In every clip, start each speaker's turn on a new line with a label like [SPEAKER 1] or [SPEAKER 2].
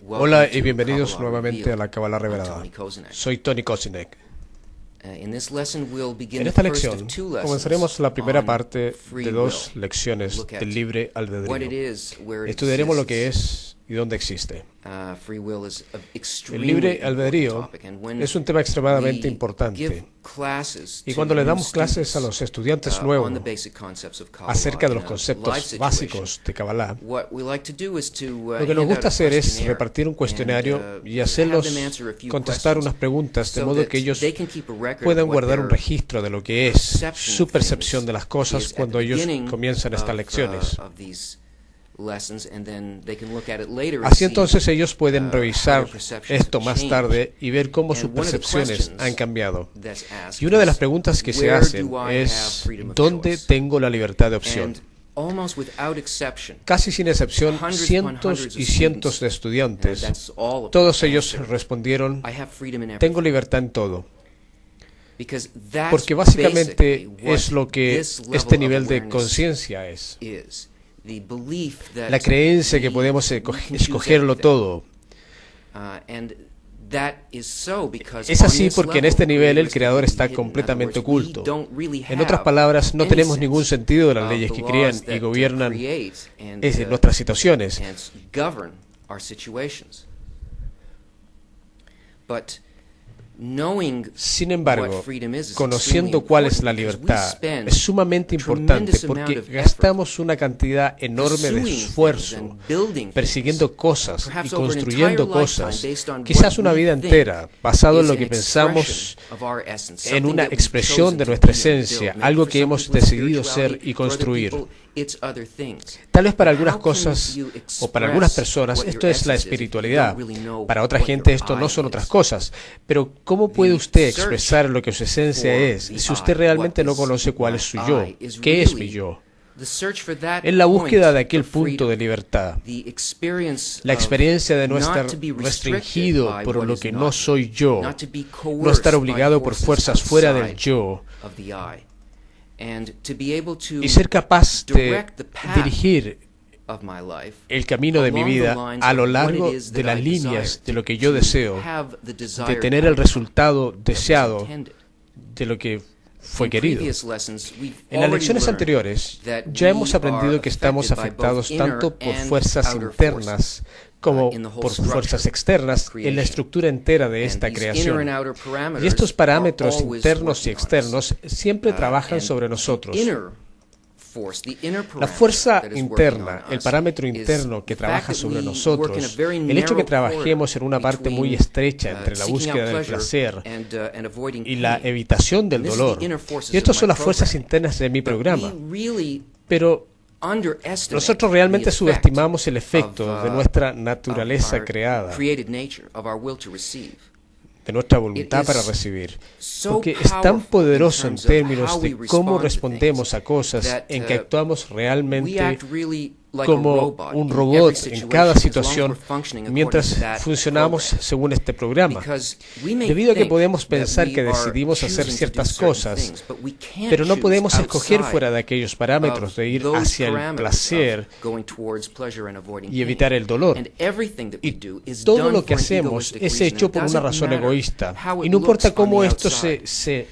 [SPEAKER 1] Hola y bienvenidos nuevamente a la Cábala Revelada. Soy Tony Kozinek. En esta lección comenzaremos la primera parte de 2 lecciones del libre albedrío. Estudiaremos lo que es y dónde existe. El libre albedrío es un tema extremadamente importante, y cuando le damos clases a los estudiantes nuevos acerca de los conceptos básicos de Kabbalah, lo que nos gusta hacer es repartir un cuestionario y hacerlos contestar unas preguntas, de modo que ellos puedan guardar un registro de lo que es su percepción de las cosas cuando ellos comienzan estas lecciones. Así entonces ellos pueden revisar esto más tarde y ver cómo sus percepciones han cambiado. Y una de las preguntas que se hacen es: ¿dónde tengo la libertad de opción? Casi sin excepción, cientos y cientos de estudiantes, todos ellos respondieron: tengo libertad en todo. Porque básicamente es lo que este nivel de conciencia es. La creencia que podemos escogerlo todo. Es así porque en este nivel el Creador está completamente oculto. En otras palabras, no tenemos ningún sentido de las leyes que crean y gobiernan nuestras situaciones. Sin embargo, conociendo cuál es la libertad es sumamente importante, porque gastamos una cantidad enorme de esfuerzo persiguiendo cosas y construyendo cosas, quizás una vida entera, basado en lo que pensamos, en una expresión de nuestra esencia, algo que hemos decidido ser y construir. Tal vez para algunas cosas o para algunas personas esto es la espiritualidad, para otra gente esto no son otras cosas, pero ¿cómo puede usted expresar lo que su esencia es si usted realmente no conoce cuál es su yo? ¿Qué es mi yo? En la búsqueda de aquel punto de libertad, la experiencia de no estar restringido por lo que no soy yo, no estar obligado por fuerzas fuera del yo, y ser capaz de dirigir el camino de mi vida a lo largo de las líneas de lo que yo deseo, de tener el resultado deseado de lo que fue querido. En las lecciones anteriores ya hemos aprendido que estamos afectados tanto por fuerzas internas como por fuerzas externas en la estructura entera de esta creación. Y estos parámetros internos y externos siempre trabajan sobre nosotros. La fuerza interna, el parámetro interno que trabaja sobre nosotros, el hecho que trabajemos en una parte muy estrecha entre la búsqueda del placer y la evitación del dolor. Y estas son las fuerzas internas de mi programa. Pero nosotros realmente subestimamos el efecto de nuestra naturaleza creada, de nuestra voluntad para recibir, porque es tan poderoso en términos de cómo respondemos a cosas en que actuamos realmente como un robot en cada situación mientras funcionamos según este programa. Debido a que podemos pensar que decidimos hacer ciertas cosas, pero no podemos escoger fuera de aquellos parámetros de ir hacia el placer y evitar el dolor. Y todo lo que hacemos es hecho por una razón egoísta. Y no importa cómo esto se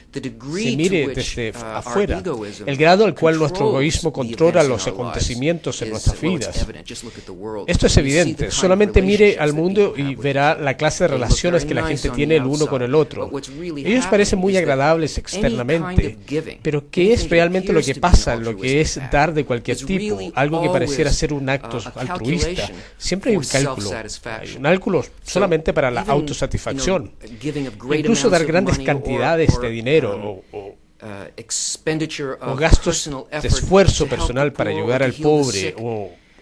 [SPEAKER 1] mire desde afuera, el grado al cual nuestro egoísmo controla los acontecimientos en nuestras vidas. Esto es evidente. Solamente mire al mundo y verá la clase de relaciones que la gente tiene el uno con el otro. Ellos parecen muy agradables externamente, pero ¿qué es realmente lo que pasa? Lo que es dar de cualquier tipo, algo que pareciera ser un acto altruista. Siempre hay un cálculo. Hay un cálculo solamente para la autosatisfacción. Incluso dar grandes cantidades de dinero o gastos de esfuerzo personal para ayudar al pobre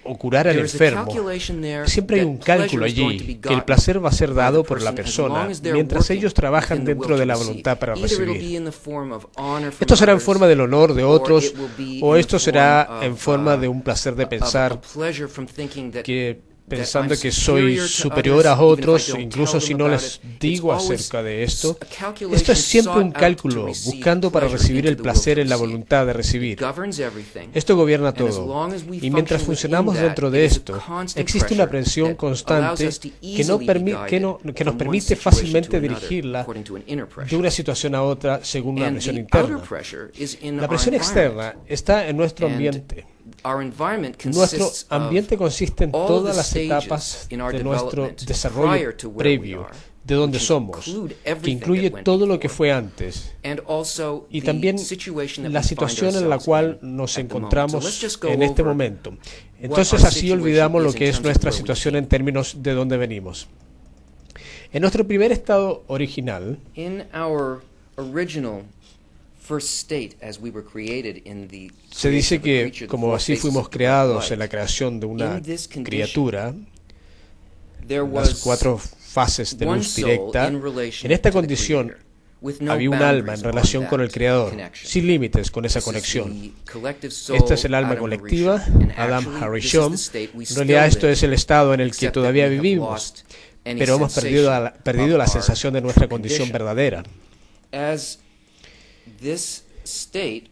[SPEAKER 1] o curar al enfermo. Siempre hay un cálculo allí, que el placer va a ser dado por la persona mientras ellos trabajan dentro de la voluntad para recibir. Esto será en forma del honor de otros, o esto será en forma de un placer de pensar pensando que soy superior a otros, incluso si no les digo acerca de esto. Esto es siempre un cálculo, buscando para recibir el placer en la voluntad de recibir. Esto gobierna todo. Y mientras funcionamos dentro de esto, existe una presión constante que nos permite fácilmente dirigirla de una situación a otra según una presión interna. La presión externa está en nuestro ambiente. Nuestro ambiente consiste en todas las etapas de nuestro desarrollo previo, de donde somos, que incluye todo lo que fue antes, y también la situación en la cual nos encontramos en este momento. Entonces así olvidamos lo que es nuestra situación en términos de dónde venimos. En nuestro primer estado original, se dice que como así fuimos creados en la creación de una criatura, las 4 fases de luz directa, en esta condición había un alma en relación con el Creador, sin límites con esa conexión. Esta es el alma colectiva, Adam Harishon. En realidad esto es el estado en el que todavía vivimos, pero hemos perdido la sensación de nuestra condición verdadera.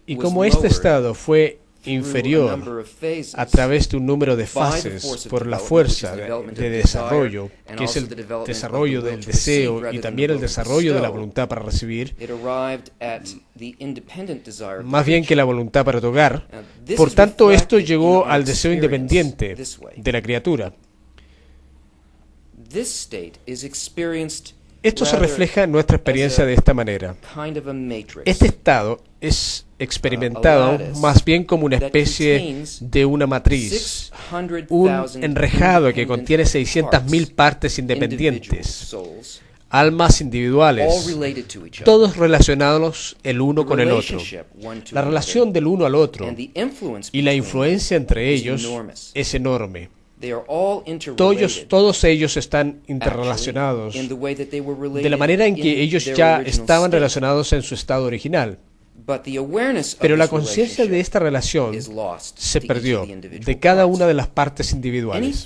[SPEAKER 1] Y como este estado fue inferior a través de un número de fases por la fuerza de desarrollo, que es el desarrollo del deseo y también el desarrollo de la voluntad para recibir, más bien que la voluntad para otorgar, por tanto esto llegó al deseo independiente de la criatura. Esto se refleja en nuestra experiencia de esta manera. Este estado es experimentado más bien como una especie de una matriz, un enrejado que contiene 600.000 partes independientes, almas individuales, todos relacionados el uno con el otro. La relación del uno al otro y la influencia entre ellos es enorme. Todos ellos están interrelacionados de la manera en que ellos ya estaban relacionados en su estado original. Pero la conciencia de esta relación se perdió de cada una de las partes individuales.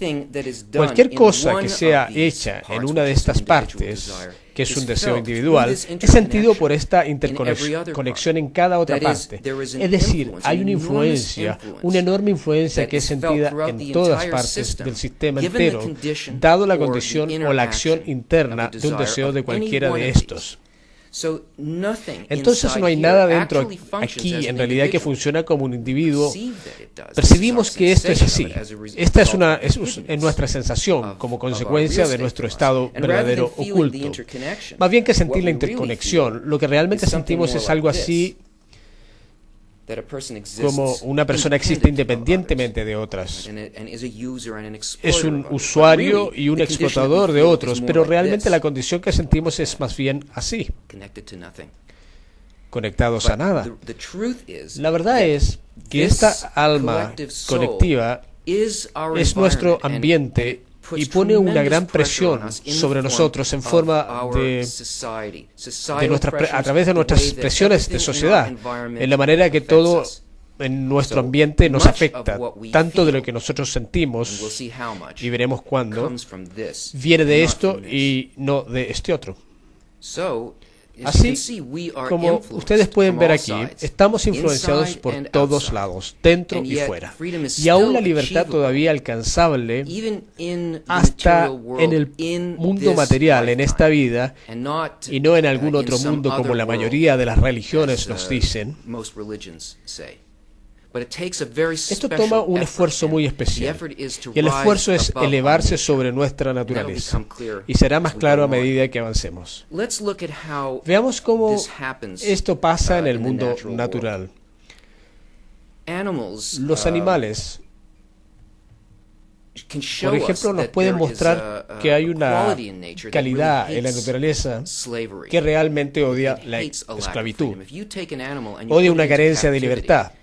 [SPEAKER 1] Cualquier cosa que sea hecha en una de estas partes, que es un deseo individual, es sentido por esta interconexión en cada otra parte. Es decir, hay una influencia, una enorme influencia que es sentida en todas partes del sistema entero, dado la condición o la acción interna de un deseo de cualquiera de estos. Entonces no hay nada dentro aquí en realidad que funciona como un individuo. Percibimos que esto es así. Esta es nuestra sensación como consecuencia de nuestro estado verdadero oculto. Más bien que sentir la interconexión, lo que realmente sentimos es algo así como una persona existe independientemente de otras. Es un usuario y un explotador de otros, pero realmente la condición que sentimos es más bien así, conectados a nada. La verdad es que esta alma colectiva es nuestro ambiente y pone una gran presión sobre nosotros en forma a través de nuestras presiones de sociedad, en la manera que todo en nuestro ambiente nos afecta, tanto de lo que nosotros sentimos, y veremos cuándo, viene de esto y no de este otro. Así como ustedes pueden ver aquí, estamos influenciados por todos lados, dentro y fuera. Y aún la libertad todavía alcanzable hasta en el mundo material, en esta vida, y no en algún otro mundo como la mayoría de las religiones nos dicen. Esto toma un esfuerzo muy especial, y el esfuerzo es elevarse sobre nuestra naturaleza, y será más claro a medida que avancemos. Veamos cómo esto pasa en el mundo natural. Los animales, por ejemplo, nos pueden mostrar que hay una calidad en la naturaleza que realmente odia la esclavitud, odia una carencia de libertad.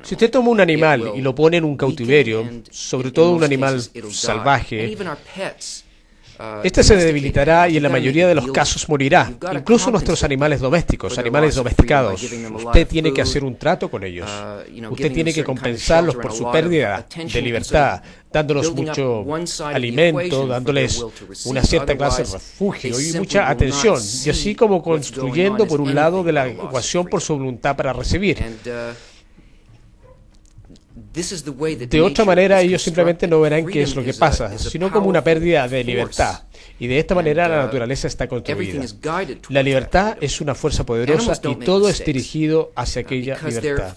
[SPEAKER 1] Si usted toma un animal y lo pone en un cautiverio, sobre todo un animal salvaje, este se debilitará y en la mayoría de los casos morirá. Incluso nuestros animales domésticos, animales domesticados, usted tiene que hacer un trato con ellos. Usted tiene que compensarlos por su pérdida de libertad, dándoles mucho alimento, dándoles una cierta clase de refugio y mucha atención. Y así como construyendo por un lado de la ecuación por su voluntad para recibir. De otra manera, ellos simplemente no verán qué es lo que pasa, sino como una pérdida de libertad. Y de esta manera la naturaleza está construida. La libertad es una fuerza poderosa y todo es dirigido hacia aquella libertad.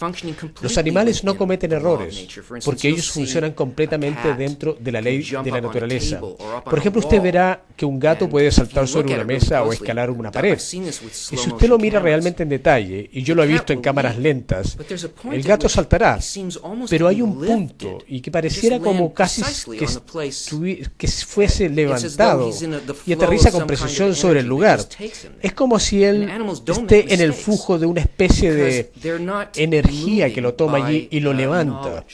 [SPEAKER 1] Los animales no cometen errores, porque ellos funcionan completamente dentro de la ley de la naturaleza. Por ejemplo, usted verá que un gato puede saltar sobre una mesa o escalar una pared. Y si usted lo mira realmente en detalle, y yo lo he visto en cámaras lentas, el gato saltará. Pero hay un punto, y que pareciera como casi que fuese levantado, y aterriza con precisión sobre el lugar. Es como si él esté en el flujo de una especie de energía que lo toma allí y lo levanta.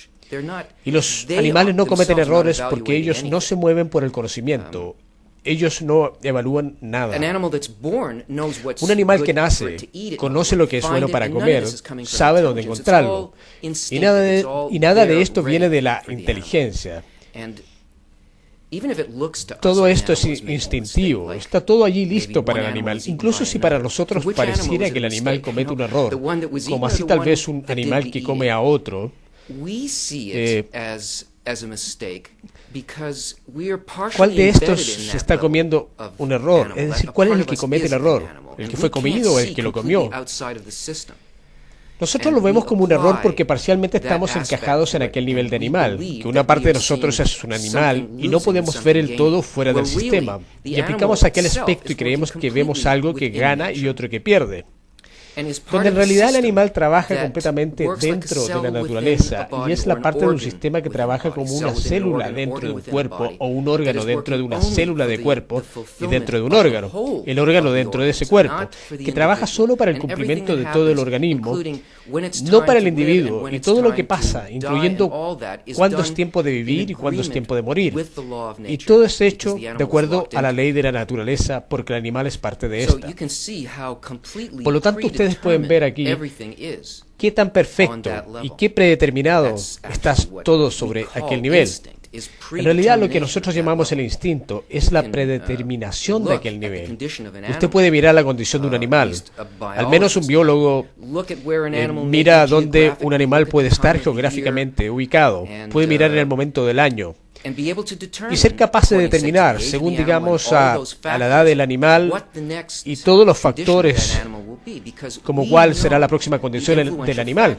[SPEAKER 1] Y los animales no cometen errores porque ellos no se mueven por el conocimiento. Ellos no evalúan nada. Un animal que nace conoce lo que es bueno para comer, sabe dónde encontrarlo. Y nada de esto viene de la inteligencia. Todo esto es instintivo, está todo allí listo para el animal. Incluso si para nosotros pareciera que el animal comete un error, como así tal vez un animal que come a otro, ¿cuál de estos se está comiendo un error? Es decir, ¿cuál es el que comete el error? ¿El que fue comido o el que lo comió? Nosotros lo vemos como un error porque parcialmente estamos encajados en aquel nivel de animal, que una parte de nosotros es un animal y no podemos ver el todo fuera del sistema. Y aplicamos aquel aspecto y creemos que vemos algo que gana y otro que pierde. Donde en realidad el animal trabaja completamente dentro de la naturaleza y es la parte de un sistema que trabaja como una célula dentro de un cuerpo o un órgano dentro de una célula de cuerpo y dentro de un órgano, el órgano dentro de ese cuerpo, que trabaja solo para el cumplimiento de todo el organismo, no para el individuo, y todo lo que pasa, incluyendo cuándo es tiempo de vivir y cuándo es tiempo de morir. Y todo es hecho de acuerdo a la ley de la naturaleza porque el animal es parte de esta. Por lo tanto, ustedes pueden ver aquí qué tan perfecto y qué predeterminado está todo sobre aquel nivel. En realidad, lo que nosotros llamamos el instinto es la predeterminación de aquel nivel. Usted puede mirar la condición de un animal. Al menos un biólogo mira dónde un animal puede estar geográficamente ubicado. Puede mirar en el momento del año. Y ser capaz de determinar, según digamos a la edad del animal y todos los factores, como cuál será la próxima condición del animal.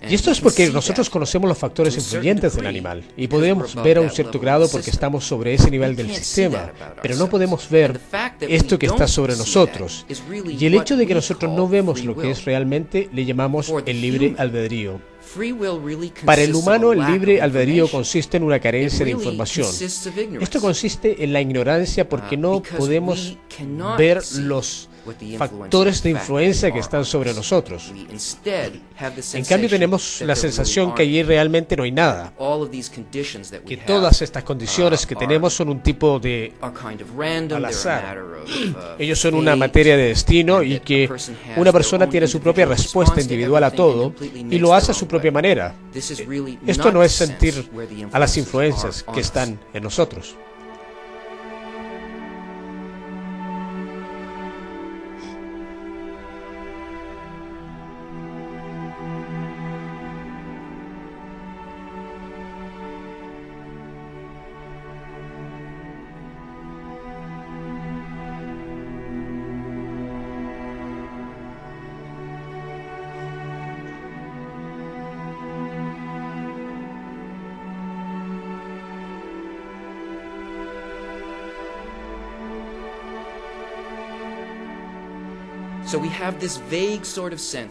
[SPEAKER 1] Y esto es porque nosotros conocemos los factores influyentes del animal y podemos ver a un cierto grado porque estamos sobre ese nivel del sistema, pero no podemos ver esto que está sobre nosotros. Y el hecho de que nosotros no vemos lo que es realmente le llamamos el libre albedrío. Para el humano, el libre albedrío consiste en una carencia de información. Esto consiste en la ignorancia porque no podemos ver los factores de influencia que están sobre nosotros. En cambio, tenemos la sensación que allí realmente no hay nada, que todas estas condiciones que tenemos son un tipo de al azar. Ellos son una materia de destino y que una persona tiene su propia respuesta individual a todo y lo hace a su propia manera. Esto no es sentir a las influencias que están en nosotros.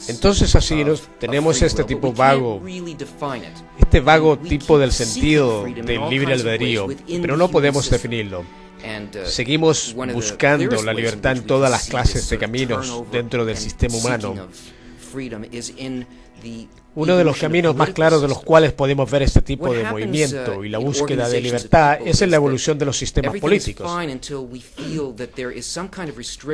[SPEAKER 1] Entonces así tenemos este tipo vago, este vago tipo del sentido del libre albedrío, pero no podemos definirlo. Seguimos buscando la libertad en todas las clases de caminos dentro del sistema humano. Uno de los caminos más claros de los cuales podemos ver este tipo de movimiento y la búsqueda de libertad es en la evolución de los sistemas políticos.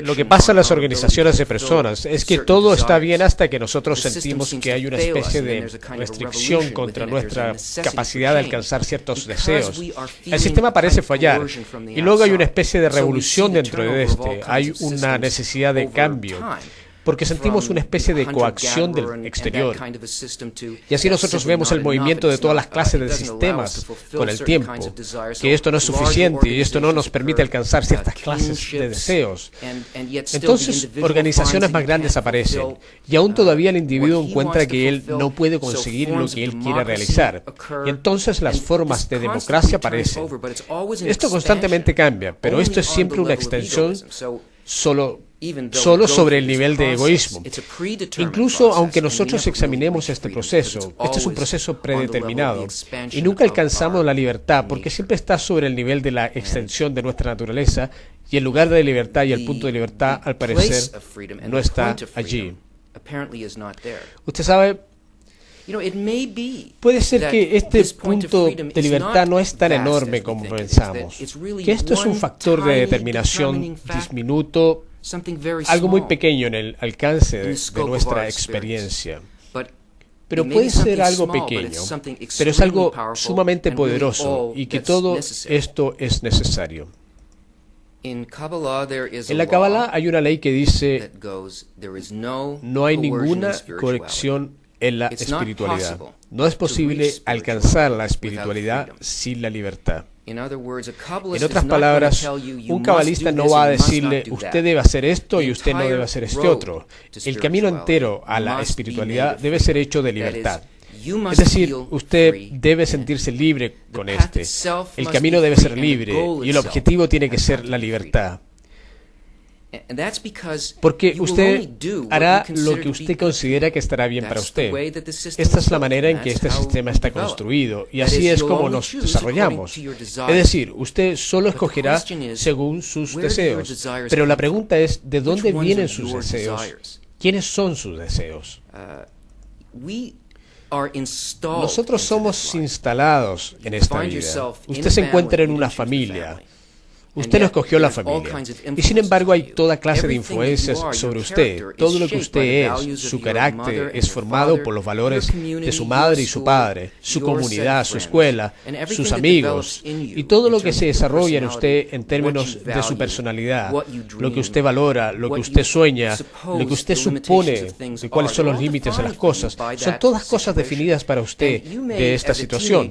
[SPEAKER 1] Lo que pasa en las organizaciones de personas es que todo está bien hasta que nosotros sentimos que hay una especie de restricción contra nuestra capacidad de alcanzar ciertos deseos. El sistema parece fallar y luego hay una especie de revolución dentro de este. Hay una necesidad de cambio, porque sentimos una especie de coacción del exterior. Y así nosotros vemos el movimiento de todas las clases de sistemas con el tiempo, que esto no es suficiente y esto no nos permite alcanzar ciertas clases de deseos. Entonces, organizaciones más grandes aparecen, y aún todavía el individuo encuentra que él no puede conseguir lo que él quiere realizar. Y entonces las formas de democracia aparecen. Esto constantemente cambia, pero esto es siempre una extensión solo sobre el nivel de egoísmo. Incluso aunque nosotros examinemos este proceso, este es un proceso predeterminado y nunca alcanzamos la libertad porque siempre está sobre el nivel de la extensión de nuestra naturaleza y el lugar de libertad y el punto de libertad, al parecer, no está allí. Usted sabe, puede ser que este punto de libertad no es tan enorme como pensamos, que esto es un factor de determinación diminuto, algo muy pequeño en el alcance de nuestra experiencia. Pero puede ser algo pequeño, pero es algo sumamente poderoso y que todo esto es necesario. En la Kabbalah hay una ley que dice: no hay ninguna corrección en la espiritualidad. No es posible alcanzar la espiritualidad sin la libertad. En otras palabras, un cabalista no va a decirle: usted debe hacer esto y usted no debe hacer este otro. El camino entero a la espiritualidad debe ser hecho de libertad. Es decir, usted debe sentirse libre con este. El camino debe ser libre y el objetivo tiene que ser la libertad. Porque usted hará lo que usted considera que estará bien para usted. Esta es la manera en que este sistema está construido y así es como nos desarrollamos. Es decir, usted solo escogerá según sus deseos. Pero la pregunta es: ¿de dónde vienen sus deseos? ¿Quiénes son sus deseos? Nosotros somos instalados en esta vida. Usted se encuentra en una familia. Usted no escogió la familia, y sin embargo hay toda clase de influencias sobre usted. Todo lo que usted es, su carácter, es formado por los valores de su madre y su padre, su comunidad, su escuela, sus amigos, y todo lo que se desarrolla en usted en términos de su personalidad, lo que usted valora, lo que usted sueña, lo que usted supone de cuáles son los límites de las cosas, son todas cosas definidas para usted de esta situación.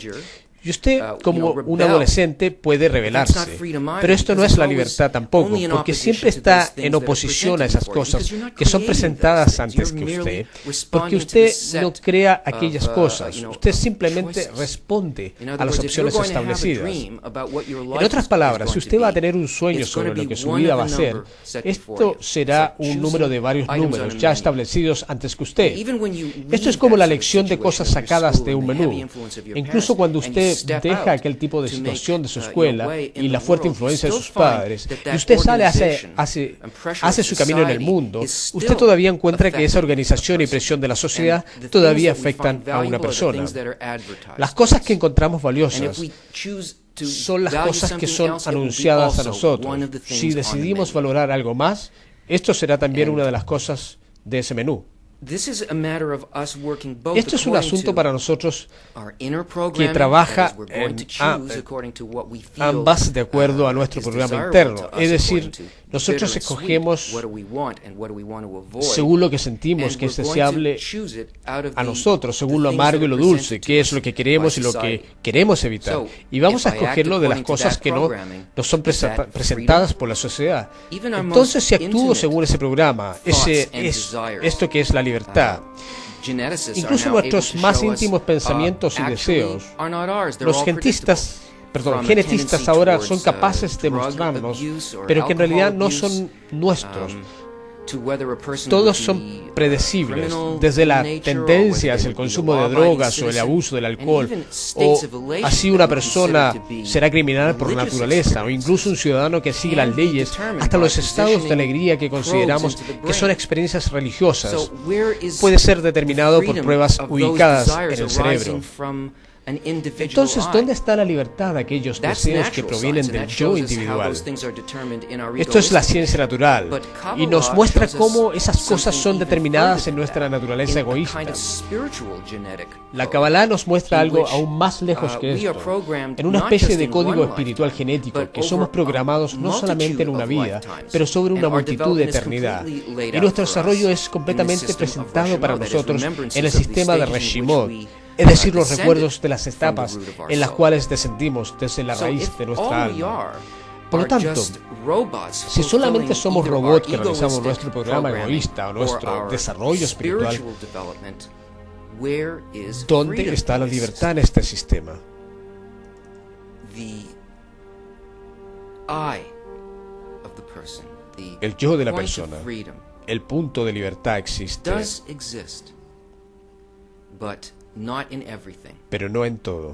[SPEAKER 1] Y usted, como un adolescente, puede rebelarse. Pero esto no es la libertad tampoco, porque siempre está en oposición a esas cosas que son presentadas antes que usted, porque usted no crea aquellas cosas. Usted simplemente responde a las opciones establecidas. En otras palabras, si usted va a tener un sueño sobre lo que su vida va a ser, esto será un número de varios números ya establecidos antes que usted. Esto es como la elección de cosas sacadas de un menú. Incluso cuando usted usted deja aquel tipo de situación de su escuela y la fuerte influencia de sus padres, y usted sale, hace su camino en el mundo, usted todavía encuentra que esa organización y presión de la sociedad todavía afectan a una persona. Las cosas que encontramos valiosas son las cosas que son anunciadas a nosotros. Si decidimos valorar algo más, esto será también una de las cosas de ese menú. Esto es un asunto para nosotros que trabaja en ambas de acuerdo a nuestro programa interno. Es decir, nosotros escogemos según lo que sentimos que es deseable a nosotros, según lo amargo y lo dulce, qué es lo que queremos y lo que queremos evitar. Y vamos a escogerlo de las cosas que no nos son presentadas por la sociedad. Entonces, si actúo según ese programa, esto que es la libertad, incluso nuestros más íntimos pensamientos y deseos, los genetistas ahora son capaces de mostrarnos, pero que en realidad no son nuestros. Todos son predecibles, desde la tendencia hacia el consumo de drogas o el abuso del alcohol, o así una persona será criminal por naturaleza, o incluso un ciudadano que sigue las leyes, hasta los estados de alegría que consideramos que son experiencias religiosas, puede ser determinado por pruebas ubicadas en el cerebro. Entonces, ¿dónde está la libertad de aquellos deseos que provienen del yo individual? Esto es la ciencia natural y nos muestra cómo esas cosas son determinadas en nuestra naturaleza egoísta. La Kabbalah nos muestra algo aún más lejos que esto, en una especie de código espiritual genético que somos programados no solamente en una vida, pero sobre una multitud de eternidad. Y nuestro desarrollo es completamente presentado para nosotros en el sistema de Reshimot, es decir, los recuerdos de las etapas en las cuales descendimos desde la raíz de nuestra alma. Por lo tanto, si solamente somos robots que realizamos nuestro programa egoísta o nuestro desarrollo espiritual, ¿dónde está la libertad en este sistema? El yo de la persona, el punto de libertad existe, pero no en todo.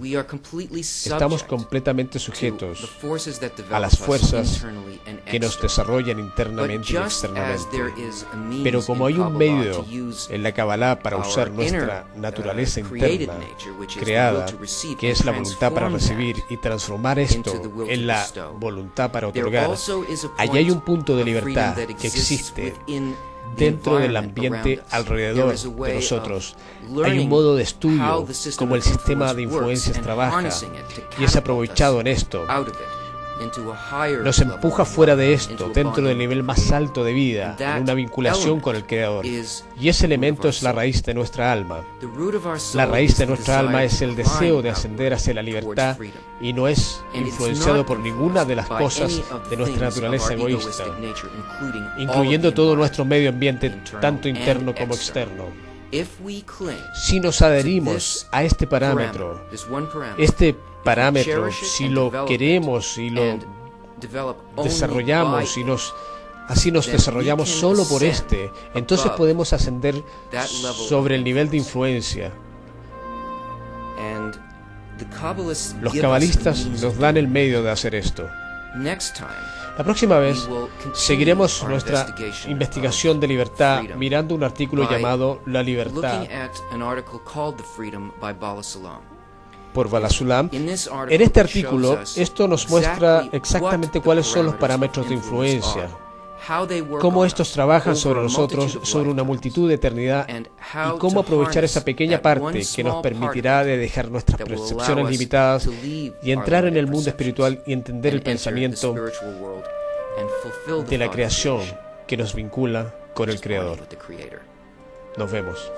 [SPEAKER 1] Estamos completamente sujetos a las fuerzas que nos desarrollan internamente y externamente. Pero como hay un medio en la Kabbalah para usar nuestra naturaleza interna creada, que es la voluntad para recibir y transformar esto en la voluntad para otorgar, allí hay un punto de libertad que existe dentro del ambiente alrededor de nosotros. Hay un modo de estudio, como el sistema de influencias trabaja, y es aprovechado en esto. Nos empuja fuera de esto, dentro del nivel más alto de vida, en una vinculación con el Creador. Y ese elemento es la raíz de nuestra alma. La raíz de nuestra alma es el deseo de ascender hacia la libertad y no es influenciado por ninguna de las cosas de nuestra naturaleza egoísta, incluyendo todo nuestro medio ambiente, tanto interno como externo. Si nos adherimos a este parámetro, si lo queremos y lo desarrollamos y así nos desarrollamos solo por entonces podemos ascender sobre el nivel de influencia. Los cabalistas nos dan el medio de hacer esto. La próxima vez seguiremos nuestra investigación de libertad mirando un artículo llamado La Libertad por Bala Sulam. En este artículo, esto nos muestra exactamente cuáles son los parámetros de influencia, cómo estos trabajan sobre nosotros, sobre una multitud de eternidad, y cómo aprovechar esa pequeña parte que nos permitirá de dejar nuestras percepciones limitadas y entrar en el mundo espiritual y entender el pensamiento de la creación que nos vincula con el Creador. Nos vemos.